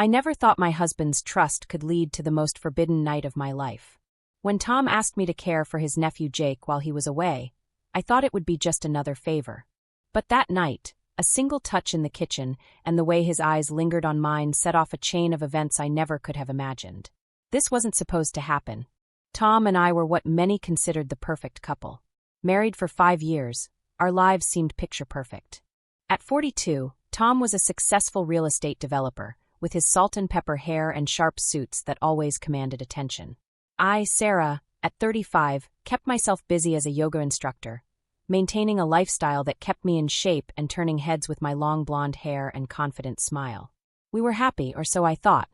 I never thought my husband's trust could lead to the most forbidden night of my life. When Tom asked me to care for his nephew Jake while he was away, I thought it would be just another favor. But that night, a single touch in the kitchen and the way his eyes lingered on mine set off a chain of events I never could have imagined. This wasn't supposed to happen. Tom and I were what many considered the perfect couple. Married for 5 years, our lives seemed picture perfect. At 42, Tom was a successful real estate developer, with his salt and pepper hair and sharp suits that always commanded attention. I, Sarah, at 35, kept myself busy as a yoga instructor, maintaining a lifestyle that kept me in shape and turning heads with my long blonde hair and confident smile. We were happy, or so I thought.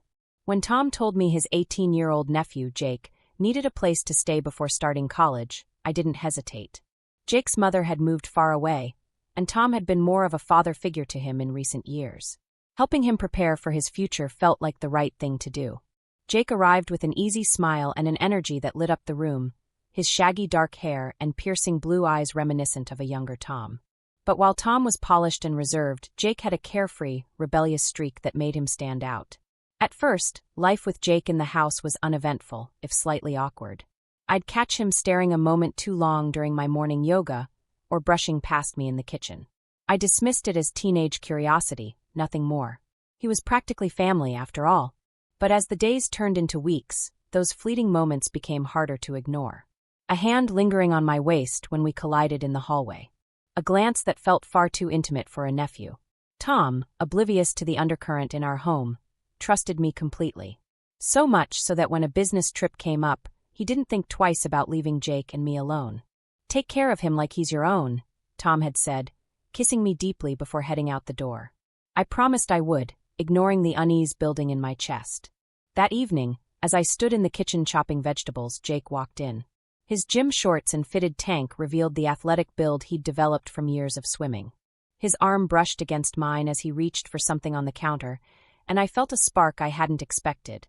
When Tom told me his 18-year-old nephew, Jake, needed a place to stay before starting college, I didn't hesitate. Jake's mother had moved far away, and Tom had been more of a father figure to him in recent years. Helping him prepare for his future felt like the right thing to do. Jake arrived with an easy smile and an energy that lit up the room, his shaggy dark hair and piercing blue eyes reminiscent of a younger Tom. But while Tom was polished and reserved, Jake had a carefree, rebellious streak that made him stand out. At first, life with Jake in the house was uneventful, if slightly awkward. I'd catch him staring a moment too long during my morning yoga, or brushing past me in the kitchen. I dismissed it as teenage curiosity, nothing more. He was practically family after all. But as the days turned into weeks, those fleeting moments became harder to ignore. A hand lingering on my waist when we collided in the hallway. A glance that felt far too intimate for a nephew. Tom, oblivious to the undercurrent in our home, trusted me completely. So much so that when a business trip came up, he didn't think twice about leaving Jake and me alone. "Take care of him like he's your own," Tom had said, kissing me deeply before heading out the door. I promised I would, ignoring the unease building in my chest. That evening, as I stood in the kitchen chopping vegetables, Jake walked in. His gym shorts and fitted tank revealed the athletic build he'd developed from years of swimming. His arm brushed against mine as he reached for something on the counter, and I felt a spark I hadn't expected.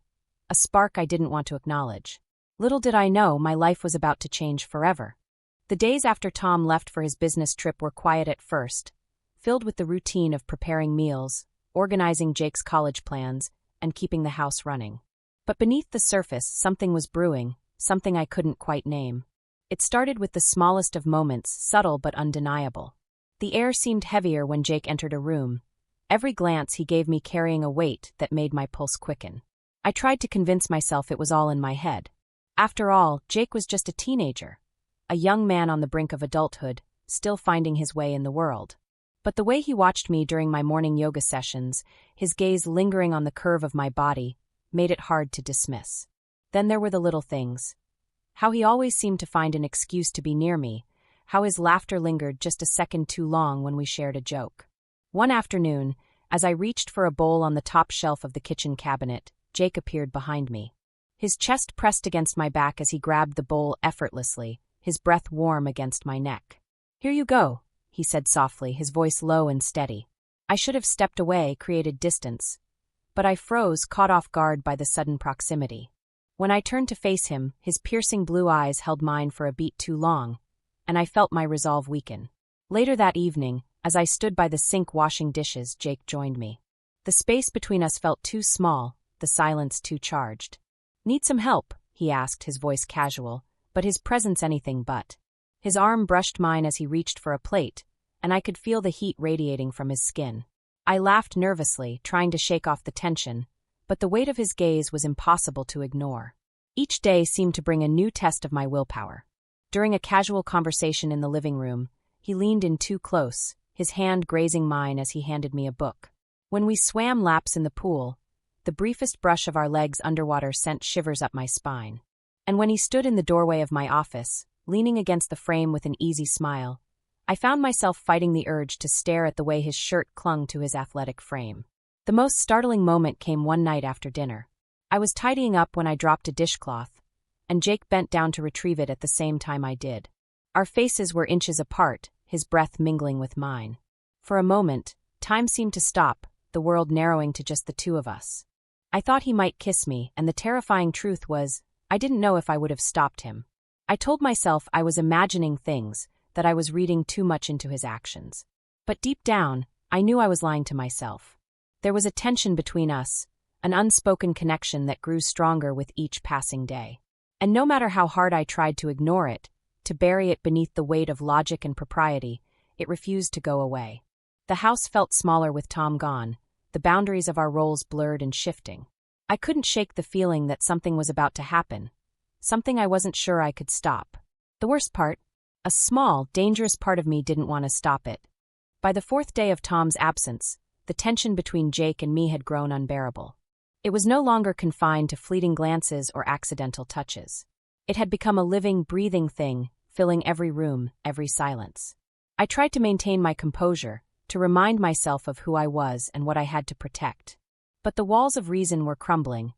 A spark I didn't want to acknowledge. Little did I know my life was about to change forever. The days after Tom left for his business trip were quiet at first, filled with the routine of preparing meals, organizing Jake's college plans, and keeping the house running. But beneath the surface, something was brewing, something I couldn't quite name. It started with the smallest of moments, subtle but undeniable. The air seemed heavier when Jake entered a room, every glance he gave me carrying a weight that made my pulse quicken. I tried to convince myself it was all in my head. After all, Jake was just a teenager, a young man on the brink of adulthood, still finding his way in the world. But the way he watched me during my morning yoga sessions, his gaze lingering on the curve of my body, made it hard to dismiss. Then there were the little things. How he always seemed to find an excuse to be near me, how his laughter lingered just a second too long when we shared a joke. One afternoon, as I reached for a bowl on the top shelf of the kitchen cabinet, Jake appeared behind me. His chest pressed against my back as he grabbed the bowl effortlessly, his breath warm against my neck. "Here you go," he said softly, his voice low and steady. I should have stepped away, created distance. But I froze, caught off guard by the sudden proximity. When I turned to face him, his piercing blue eyes held mine for a beat too long, and I felt my resolve weaken. Later that evening, as I stood by the sink washing dishes, Jake joined me. The space between us felt too small, the silence too charged. "Need some help?" he asked, his voice casual, but his presence anything but. His arm brushed mine as he reached for a plate, and I could feel the heat radiating from his skin. I laughed nervously, trying to shake off the tension, but the weight of his gaze was impossible to ignore. Each day seemed to bring a new test of my willpower. During a casual conversation in the living room, he leaned in too close, his hand grazing mine as he handed me a book. When we swam laps in the pool, the briefest brush of our legs underwater sent shivers up my spine. And when he stood in the doorway of my office, leaning against the frame with an easy smile, I found myself fighting the urge to stare at the way his shirt clung to his athletic frame. The most startling moment came one night after dinner. I was tidying up when I dropped a dishcloth, and Jake bent down to retrieve it at the same time I did. Our faces were inches apart, his breath mingling with mine. For a moment, time seemed to stop, the world narrowing to just the two of us. I thought he might kiss me, and the terrifying truth was, I didn't know if I would have stopped him. I told myself I was imagining things, that I was reading too much into his actions. But deep down, I knew I was lying to myself. There was a tension between us, an unspoken connection that grew stronger with each passing day. And no matter how hard I tried to ignore it, to bury it beneath the weight of logic and propriety, it refused to go away. The house felt smaller with Tom gone, the boundaries of our roles blurred and shifting. I couldn't shake the feeling that something was about to happen, something I wasn't sure I could stop. The worst part? A small, dangerous part of me didn't want to stop it. By the fourth day of Tom's absence, the tension between Jake and me had grown unbearable. It was no longer confined to fleeting glances or accidental touches. It had become a living, breathing thing, filling every room, every silence. I tried to maintain my composure, to remind myself of who I was and what I had to protect. But the walls of reason were crumbling,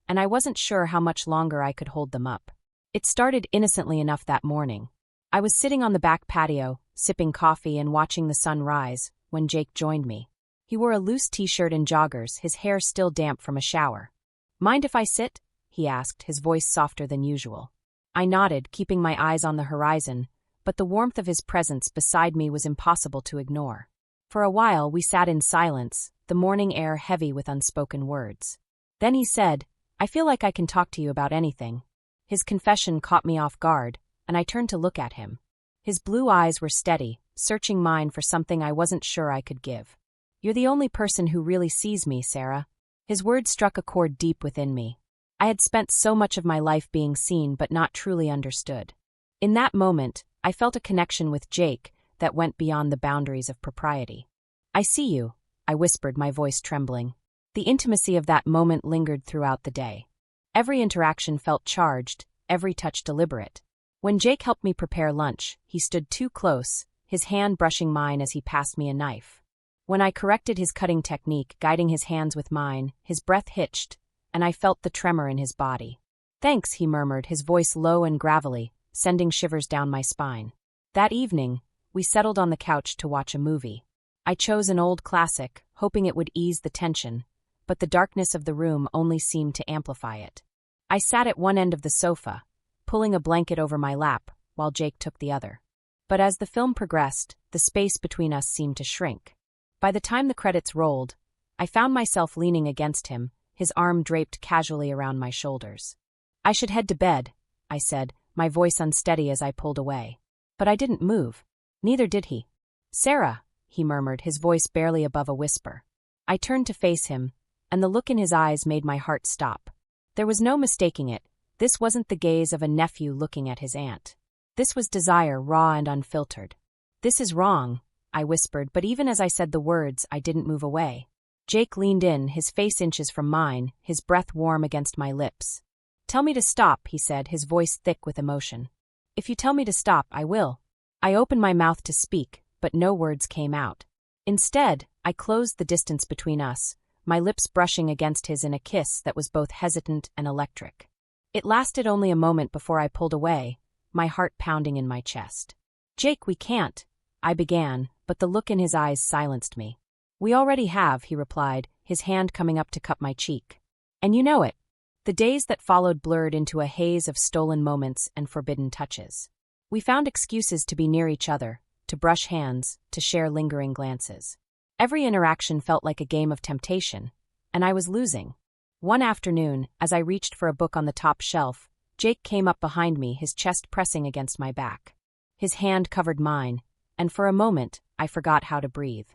and I wasn't sure how much longer I could hold them up. It started innocently enough that morning. I was sitting on the back patio, sipping coffee and watching the sun rise, when Jake joined me. He wore a loose t-shirt and joggers, his hair still damp from a shower. "Mind if I sit?" he asked, his voice softer than usual. I nodded, keeping my eyes on the horizon, but the warmth of his presence beside me was impossible to ignore. For a while we sat in silence, the morning air heavy with unspoken words. Then he said, "I feel like I can talk to you about anything." His confession caught me off guard, and I turned to look at him. His blue eyes were steady, searching mine for something I wasn't sure I could give. "You're the only person who really sees me, Sarah." His words struck a chord deep within me. I had spent so much of my life being seen but not truly understood. In that moment, I felt a connection with Jake that went beyond the boundaries of propriety. "I see you," I whispered, my voice trembling. The intimacy of that moment lingered throughout the day. Every interaction felt charged, every touch deliberate. When Jake helped me prepare lunch, he stood too close, his hand brushing mine as he passed me a knife. When I corrected his cutting technique, guiding his hands with mine, his breath hitched, and I felt the tremor in his body. "Thanks," he murmured, his voice low and gravelly, sending shivers down my spine. That evening, we settled on the couch to watch a movie. I chose an old classic, hoping it would ease the tension, but the darkness of the room only seemed to amplify it. I sat at one end of the sofa, pulling a blanket over my lap, while Jake took the other. But as the film progressed, the space between us seemed to shrink. By the time the credits rolled, I found myself leaning against him, his arm draped casually around my shoulders. "I should head to bed," I said, my voice unsteady as I pulled away. But I didn't move. Neither did he. "Sarah," he murmured, his voice barely above a whisper. I turned to face him, and the look in his eyes made my heart stop. There was no mistaking it. This wasn't the gaze of a nephew looking at his aunt. This was desire, raw and unfiltered. "This is wrong," I whispered, but even as I said the words, I didn't move away. Jake leaned in, his face inches from mine, his breath warm against my lips. "Tell me to stop," he said, his voice thick with emotion. "If you tell me to stop, I will." I opened my mouth to speak, but no words came out. Instead, I closed the distance between us, my lips brushing against his in a kiss that was both hesitant and electric. It lasted only a moment before I pulled away, my heart pounding in my chest. "Jake, we can't," I began, but the look in his eyes silenced me. "We already have," he replied, his hand coming up to cup my cheek. "And you know it." The days that followed blurred into a haze of stolen moments and forbidden touches. We found excuses to be near each other, to brush hands, to share lingering glances. Every interaction felt like a game of temptation, and I was losing. One afternoon, as I reached for a book on the top shelf, Jake came up behind me, his chest pressing against my back. His hand covered mine, and for a moment, I forgot how to breathe.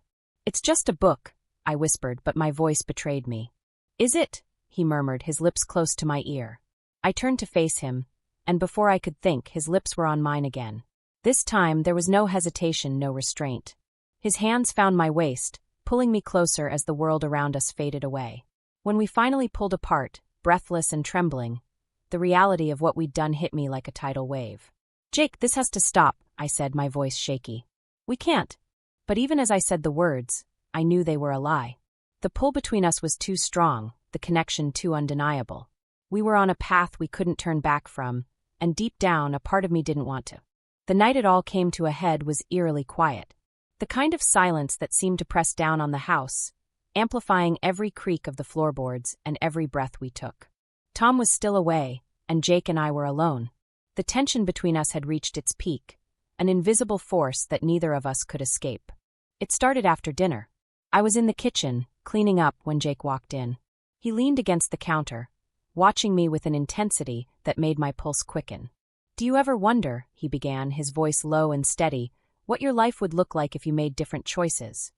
"It's just a book," I whispered, but my voice betrayed me. "Is it?" he murmured, his lips close to my ear. I turned to face him, and before I could think, his lips were on mine again. This time, there was no hesitation, no restraint. His hands found my waist, pulling me closer as the world around us faded away. When we finally pulled apart, breathless and trembling, the reality of what we'd done hit me like a tidal wave. "Jake, this has to stop," I said, my voice shaky. "We can't." But even as I said the words, I knew they were a lie. The pull between us was too strong, the connection too undeniable. We were on a path we couldn't turn back from, and deep down, a part of me didn't want to. The night it all came to a head was eerily quiet. The kind of silence that seemed to press down on the house, amplifying every creak of the floorboards and every breath we took. Tom was still away, and Jake and I were alone. The tension between us had reached its peak, an invisible force that neither of us could escape. It started after dinner. I was in the kitchen, cleaning up when Jake walked in. He leaned against the counter, watching me with an intensity that made my pulse quicken. "Do you ever wonder," he began, his voice low and steady, "what your life would look like if you made different choices?"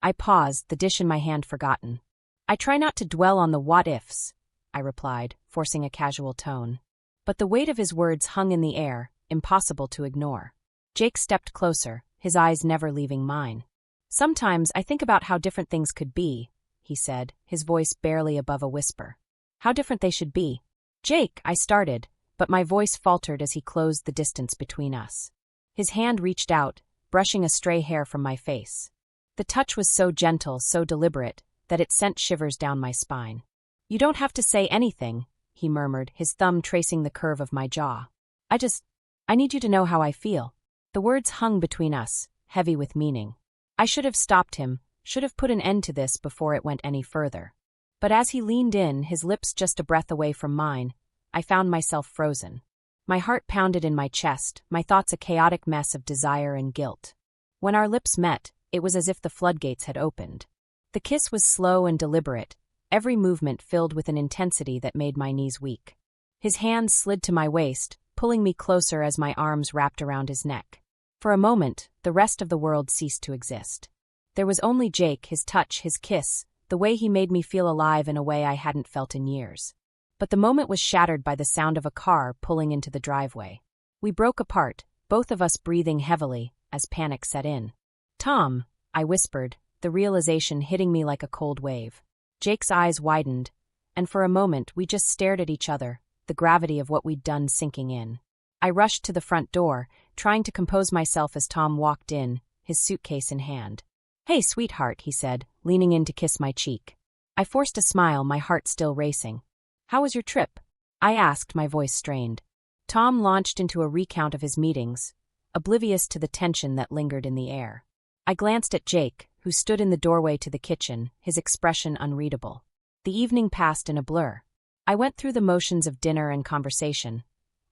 I paused, the dish in my hand forgotten. "I try not to dwell on the what-ifs," I replied, forcing a casual tone. But the weight of his words hung in the air, impossible to ignore. Jake stepped closer, his eyes never leaving mine. "Sometimes I think about how different things could be," he said, his voice barely above a whisper. "How different they should be." "Jake," I started, but my voice faltered as he closed the distance between us. His hand reached out, brushing a stray hair from my face. The touch was so gentle, so deliberate, that it sent shivers down my spine. "You don't have to say anything," he murmured, his thumb tracing the curve of my jaw. I need you to know how I feel." The words hung between us, heavy with meaning. I should have stopped him, should have put an end to this before it went any further. But as he leaned in, his lips just a breath away from mine, I found myself frozen. My heart pounded in my chest, my thoughts a chaotic mess of desire and guilt. When our lips met, it was as if the floodgates had opened. The kiss was slow and deliberate, every movement filled with an intensity that made my knees weak. His hands slid to my waist, pulling me closer as my arms wrapped around his neck. For a moment, the rest of the world ceased to exist. There was only Jake, his touch, his kiss, the way he made me feel alive in a way I hadn't felt in years. But the moment was shattered by the sound of a car pulling into the driveway. We broke apart, both of us breathing heavily, as panic set in. "Tom," I whispered, the realization hitting me like a cold wave. Jake's eyes widened, and for a moment we just stared at each other, the gravity of what we'd done sinking in. I rushed to the front door, trying to compose myself as Tom walked in, his suitcase in hand. "Hey, sweetheart," he said, leaning in to kiss my cheek. I forced a smile, my heart still racing. "How was your trip?" I asked, my voice strained. Tom launched into a recount of his meetings, oblivious to the tension that lingered in the air. I glanced at Jake, who stood in the doorway to the kitchen, his expression unreadable. The evening passed in a blur. I went through the motions of dinner and conversation,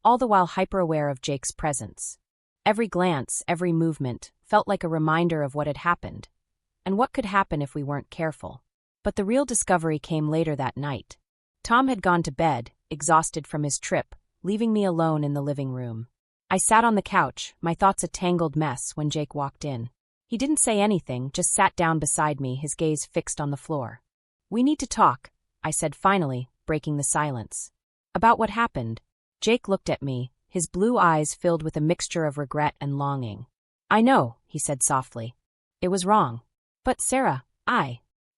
all the while hyper-aware of Jake's presence. Every glance, every movement, felt like a reminder of what had happened, and what could happen if we weren't careful. But the real discovery came later that night. Tom had gone to bed, exhausted from his trip, leaving me alone in the living room. I sat on the couch, my thoughts a tangled mess, when Jake walked in. He didn't say anything, just sat down beside me, his gaze fixed on the floor. "We need to talk," I said finally, breaking the silence. "About what happened." Jake looked at me, his blue eyes filled with a mixture of regret and longing. "I know," he said softly. "It was wrong. But Sarah,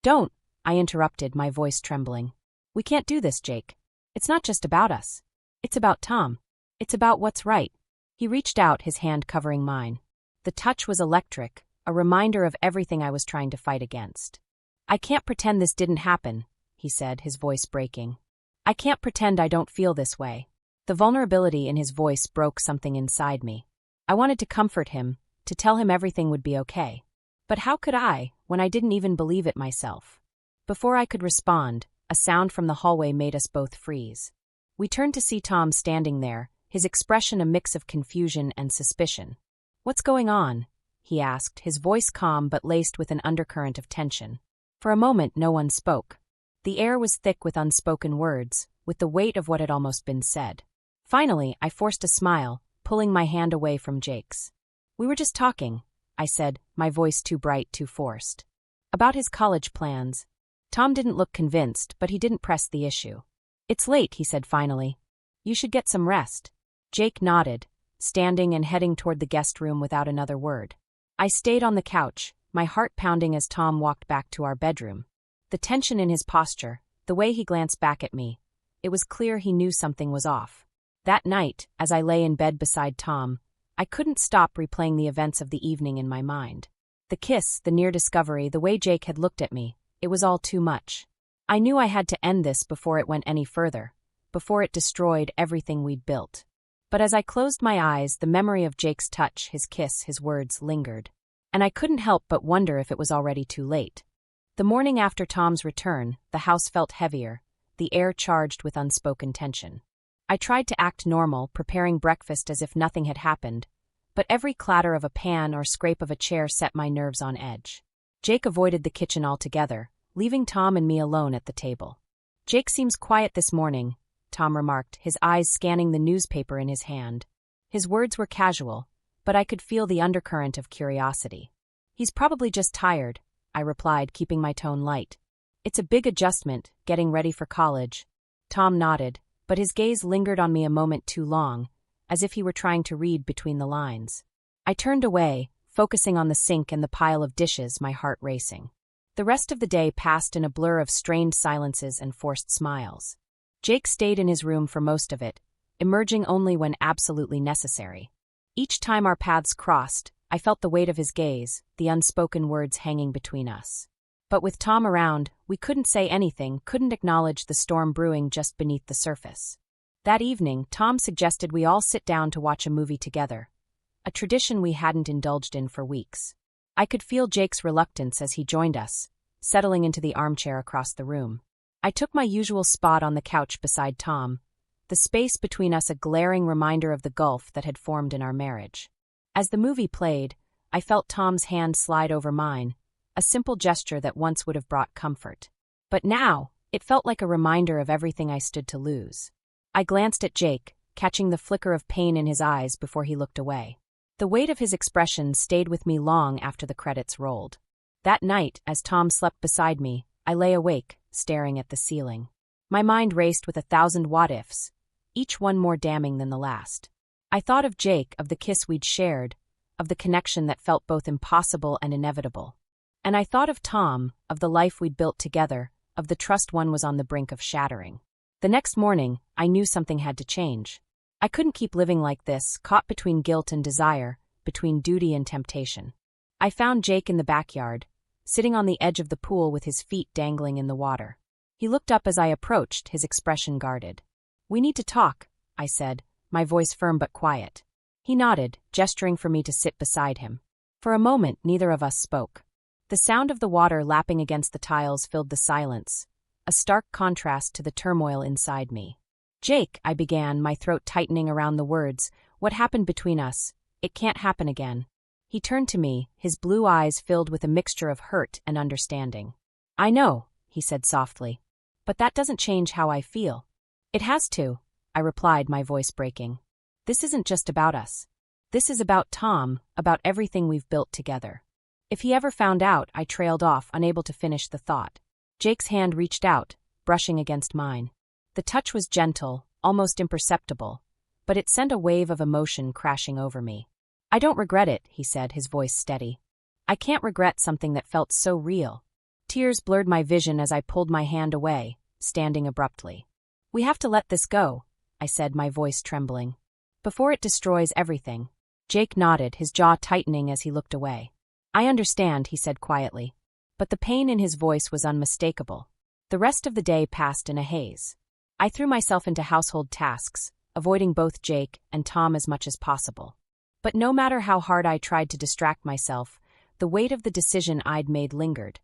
Don't," I interrupted, my voice trembling. "We can't do this, Jake. It's not just about us. It's about Tom. It's about what's right." He reached out, his hand covering mine. The touch was electric, a reminder of everything I was trying to fight against. "I can't pretend this didn't happen," he said, his voice breaking. "I can't pretend I don't feel this way." The vulnerability in his voice broke something inside me. I wanted to comfort him, to tell him everything would be okay. But how could I, when I didn't even believe it myself? Before I could respond, a sound from the hallway made us both freeze. We turned to see Tom standing there, his expression a mix of confusion and suspicion. "What's going on?" he asked, his voice calm but laced with an undercurrent of tension. For a moment no one spoke. The air was thick with unspoken words, with the weight of what had almost been said. Finally, I forced a smile, pulling my hand away from Jake's. "We were just talking," I said, my voice too bright, too forced. "About his college plans." Tom didn't look convinced, but he didn't press the issue. "It's late," he said finally. "You should get some rest." Jake nodded, standing and heading toward the guest room without another word. I stayed on the couch, my heart pounding as Tom walked back to our bedroom. The tension in his posture, the way he glanced back at me, it was clear he knew something was off. That night, as I lay in bed beside Tom, I couldn't stop replaying the events of the evening in my mind. The kiss, the near discovery, the way Jake had looked at me, it was all too much. I knew I had to end this before it went any further, before it destroyed everything we'd built. But as I closed my eyes, the memory of Jake's touch, his kiss, his words lingered. And I couldn't help but wonder if it was already too late. The morning after Tom's return, the house felt heavier, the air charged with unspoken tension. I tried to act normal, preparing breakfast as if nothing had happened, but every clatter of a pan or scrape of a chair set my nerves on edge. Jake avoided the kitchen altogether, leaving Tom and me alone at the table. "Jake seems quiet this morning," Tom remarked, his eyes scanning the newspaper in his hand. His words were casual, but I could feel the undercurrent of curiosity. "He's probably just tired," I replied, keeping my tone light. "It's a big adjustment, getting ready for college." Tom nodded, but his gaze lingered on me a moment too long, as if he were trying to read between the lines. I turned away, focusing on the sink and the pile of dishes, my heart racing. The rest of the day passed in a blur of strained silences and forced smiles. Jake stayed in his room for most of it, emerging only when absolutely necessary. Each time our paths crossed, I felt the weight of his gaze, the unspoken words hanging between us. But with Tom around, we couldn't say anything, couldn't acknowledge the storm brewing just beneath the surface. That evening, Tom suggested we all sit down to watch a movie together, a tradition we hadn't indulged in for weeks. I could feel Jake's reluctance as he joined us, settling into the armchair across the room. I took my usual spot on the couch beside Tom, the space between us a glaring reminder of the gulf that had formed in our marriage. As the movie played, I felt Tom's hand slide over mine, a simple gesture that once would have brought comfort. But now, it felt like a reminder of everything I stood to lose. I glanced at Jake, catching the flicker of pain in his eyes before he looked away. The weight of his expression stayed with me long after the credits rolled. That night, as Tom slept beside me, I lay awake, staring at the ceiling. My mind raced with 1,000 what-ifs, each one more damning than the last. I thought of Jake, of the kiss we'd shared, of the connection that felt both impossible and inevitable. And I thought of Tom, of the life we'd built together, of the trust one was on the brink of shattering. The next morning, I knew something had to change. I couldn't keep living like this, caught between guilt and desire, between duty and temptation. I found Jake in the backyard, sitting on the edge of the pool with his feet dangling in the water. He looked up as I approached, his expression guarded. "We need to talk," I said, my voice firm but quiet. He nodded, gesturing for me to sit beside him. For a moment, neither of us spoke. The sound of the water lapping against the tiles filled the silence, a stark contrast to the turmoil inside me. "Jake," I began, my throat tightening around the words, "what happened between us? It can't happen again." He turned to me, his blue eyes filled with a mixture of hurt and understanding. "I know," he said softly, "but that doesn't change how I feel." "It has to," I replied, my voice breaking. "This isn't just about us. This is about Tom, about everything we've built together." If he ever found out, I trailed off, unable to finish the thought. Jake's hand reached out, brushing against mine. The touch was gentle, almost imperceptible, but it sent a wave of emotion crashing over me. "I don't regret it," he said, his voice steady. "I can't regret something that felt so real." Tears blurred my vision as I pulled my hand away, standing abruptly. "We have to let this go," I said, my voice trembling. "Before it destroys everything." Jake nodded, his jaw tightening as he looked away. "I understand," he said quietly. But the pain in his voice was unmistakable. The rest of the day passed in a haze. I threw myself into household tasks, avoiding both Jake and Tom as much as possible. But no matter how hard I tried to distract myself, the weight of the decision I'd made lingered,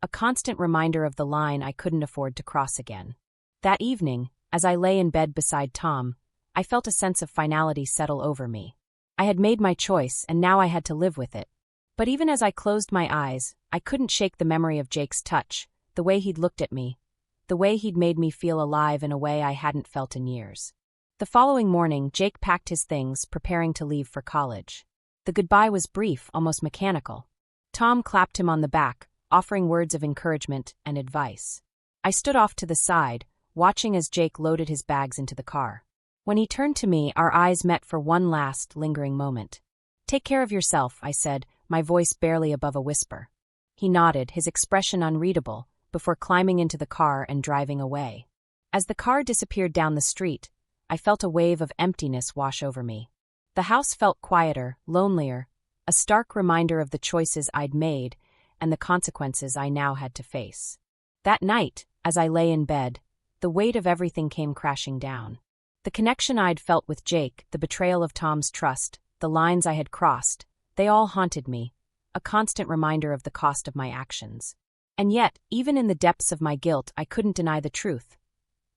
a constant reminder of the line I couldn't afford to cross again. That evening, as I lay in bed beside Tom, I felt a sense of finality settle over me. I had made my choice, and now I had to live with it. But even as I closed my eyes, I couldn't shake the memory of Jake's touch, the way he'd looked at me, the way he'd made me feel alive in a way I hadn't felt in years. The following morning, Jake packed his things, preparing to leave for college. The goodbye was brief, almost mechanical. Tom clapped him on the back, offering words of encouragement and advice. I stood off to the side, watching as Jake loaded his bags into the car. When he turned to me, our eyes met for one last, lingering moment. "Take care of yourself," I said, my voice barely above a whisper. He nodded, his expression unreadable, before climbing into the car and driving away. As the car disappeared down the street, I felt a wave of emptiness wash over me. The house felt quieter, lonelier, a stark reminder of the choices I'd made and the consequences I now had to face. That night, as I lay in bed, the weight of everything came crashing down. The connection I'd felt with Jake, the betrayal of Tom's trust, the lines I had crossed, they all haunted me, a constant reminder of the cost of my actions. And yet, even in the depths of my guilt, I couldn't deny the truth.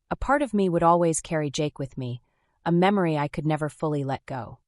A part of me would always carry Jake with me, a memory I could never fully let go.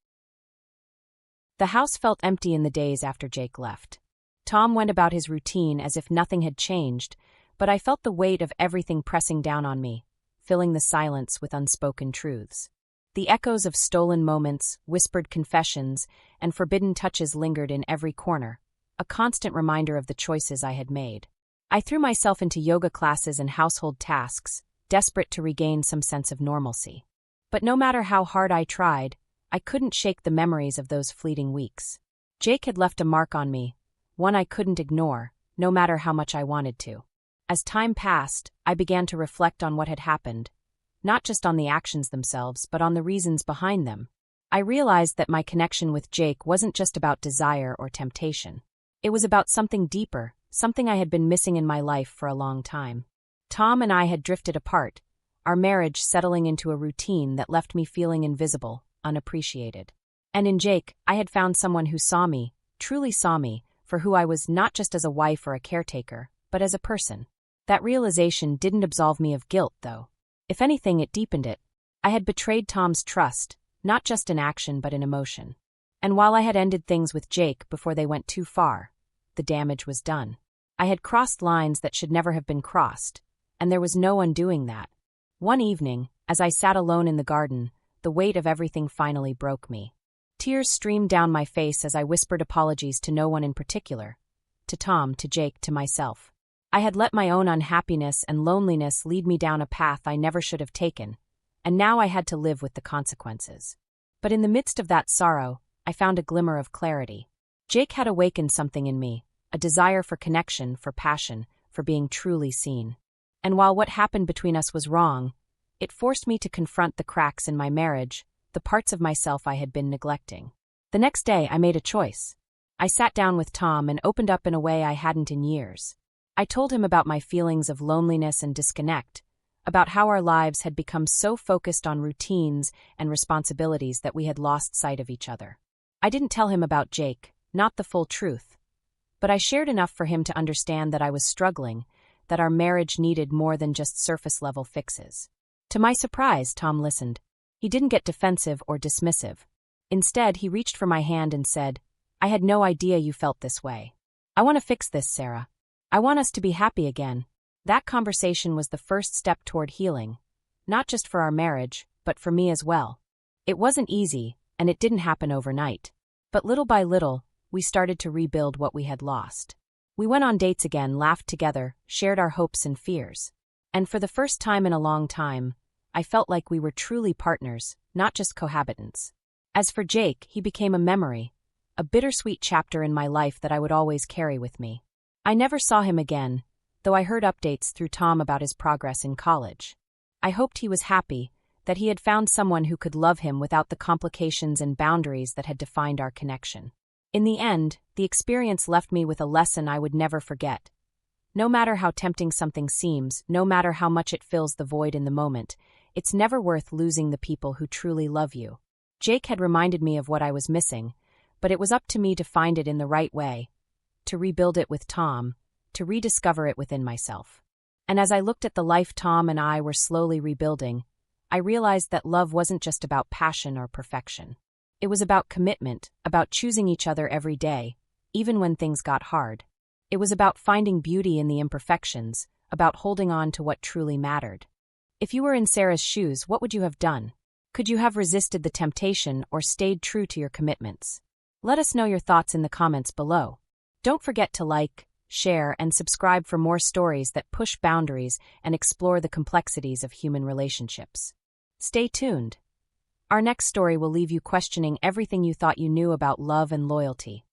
The house felt empty in the days after Jake left. Tom went about his routine as if nothing had changed, but I felt the weight of everything pressing down on me, filling the silence with unspoken truths. The echoes of stolen moments, whispered confessions, and forbidden touches lingered in every corner, a constant reminder of the choices I had made. I threw myself into yoga classes and household tasks, desperate to regain some sense of normalcy. But no matter how hard I tried, I couldn't shake the memories of those fleeting weeks. Jake had left a mark on me, one I couldn't ignore, no matter how much I wanted to. As time passed, I began to reflect on what had happened, not just on the actions themselves, but on the reasons behind them. I realized that my connection with Jake wasn't just about desire or temptation. It was about something deeper, something I had been missing in my life for a long time. Tom and I had drifted apart, our marriage settling into a routine that left me feeling invisible, unappreciated. And in Jake, I had found someone who saw me, truly saw me, for who I was, not just as a wife or a caretaker, but as a person. That realization didn't absolve me of guilt, though. If anything, it deepened it. I had betrayed Tom's trust, not just in action but in emotion. And while I had ended things with Jake before they went too far, the damage was done. I had crossed lines that should never have been crossed, and there was no undoing that. One evening, as I sat alone in the garden, the weight of everything finally broke me. Tears streamed down my face as I whispered apologies to no one in particular. To Tom, to Jake, to myself. I had let my own unhappiness and loneliness lead me down a path I never should have taken, and now I had to live with the consequences. But in the midst of that sorrow, I found a glimmer of clarity. Jake had awakened something in me, a desire for connection, for passion, for being truly seen. And while what happened between us was wrong, it forced me to confront the cracks in my marriage, the parts of myself I had been neglecting. The next day, I made a choice. I sat down with Tom and opened up in a way I hadn't in years. I told him about my feelings of loneliness and disconnect, about how our lives had become so focused on routines and responsibilities that we had lost sight of each other. I didn't tell him about Jake, not the full truth, but I shared enough for him to understand that I was struggling, that our marriage needed more than just surface-level fixes. To my surprise, Tom listened. He didn't get defensive or dismissive. Instead, he reached for my hand and said, "I had no idea you felt this way. I want to fix this, Sarah. I want us to be happy again." That conversation was the first step toward healing, not just for our marriage, but for me as well. It wasn't easy, and it didn't happen overnight. But little by little, we started to rebuild what we had lost. We went on dates again, laughed together, shared our hopes and fears. And for the first time in a long time, I felt like we were truly partners, not just cohabitants. As for Jake, he became a memory, a bittersweet chapter in my life that I would always carry with me. I never saw him again, though I heard updates through Tom about his progress in college. I hoped he was happy, that he had found someone who could love him without the complications and boundaries that had defined our connection. In the end, the experience left me with a lesson I would never forget. No matter how tempting something seems, no matter how much it fills the void in the moment, it's never worth losing the people who truly love you. Jake had reminded me of what I was missing, but it was up to me to find it in the right way, to rebuild it with Tom, to rediscover it within myself. And as I looked at the life Tom and I were slowly rebuilding, I realized that love wasn't just about passion or perfection. It was about commitment, about choosing each other every day, even when things got hard. It was about finding beauty in the imperfections, about holding on to what truly mattered. If you were in Sarah's shoes, what would you have done? Could you have resisted the temptation or stayed true to your commitments? Let us know your thoughts in the comments below. Don't forget to like, share, and subscribe for more stories that push boundaries and explore the complexities of human relationships. Stay tuned. Our next story will leave you questioning everything you thought you knew about love and loyalty.